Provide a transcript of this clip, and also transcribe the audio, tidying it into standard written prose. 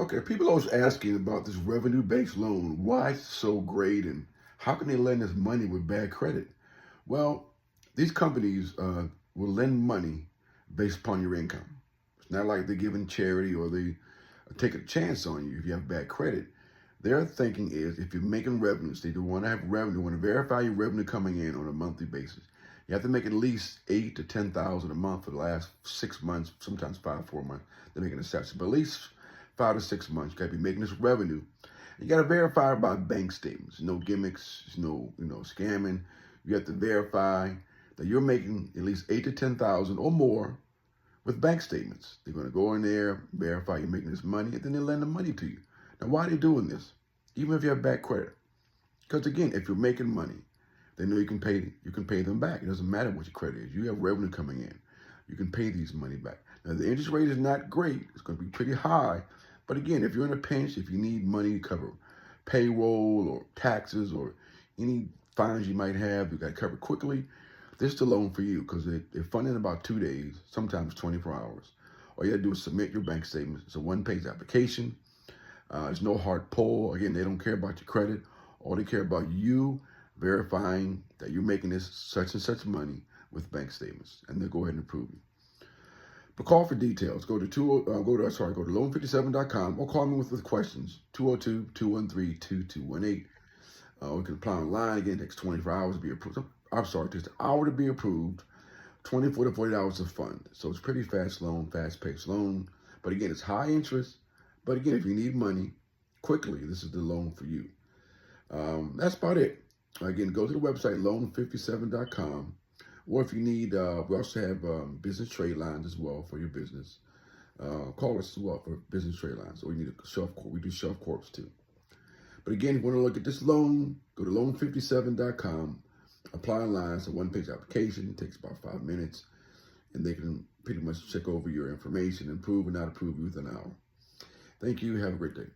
Okay, people always asking about this revenue-based loan. Why it's so great, and how can they lend us money with bad credit? Well, these companies will lend money based upon your income. It's not like they're giving charity or they take a chance on you if you have bad credit. Their thinking is if you're making revenues, they want to have revenue, want to verify your revenue coming in on a monthly basis. You have to make at least 8 to 10,000 a month for the last 6 months, sometimes 5, 4 months. They're making an exception, but at least 5 to 6 months, you got to be making this revenue. You got to verify it by bank statements. No gimmicks, no scamming. You have to verify that you're making at least 8 to 10,000 or more with bank statements. They're going to go in there, verify you're making this money, and then they lend the money to you. Now, why are they doing this? Even if you have bad credit. Because again, if you're making money, they know you can pay them back. It doesn't matter what your credit is. You have revenue coming in. You can pay these money back. Now, the interest rate is not great. It's going to be pretty high. But again, if you're in a pinch, if you need money to cover payroll or taxes or any fines you might have, you got to cover quickly, this is the loan for you because they're funded in about 2 days, sometimes 24 hours. All you got to do is submit your bank statements. It's a one-page application. There's no hard pull. Again, they don't care about your credit. All they care about you verifying that you're making this such and such money with bank statements, and they'll go ahead and approve you. But call for details. Go to loan57.com or call me with questions. 202-213-2218. We can apply online. Again, it takes 24 hours to be approved. I'm sorry, it takes an hour to be approved, 24 to 40 hours to fund. So it's pretty fast loan, fast-paced loan. But again, it's high interest. But again, if you need money quickly, this is the loan for you. That's about it. Again, go to the website, loan57.com. Or if you need, we also have business trade lines as well for your business. Call us as well for business trade lines. Or you need a shelf corp. We do shelf corps too. But again, if you want to look at this loan, go to loan57.com. Apply online. It's a one-page application. It takes about 5 minutes. And they can pretty much check over your information and approve or not approve you within an hour. Thank you. Have a great day.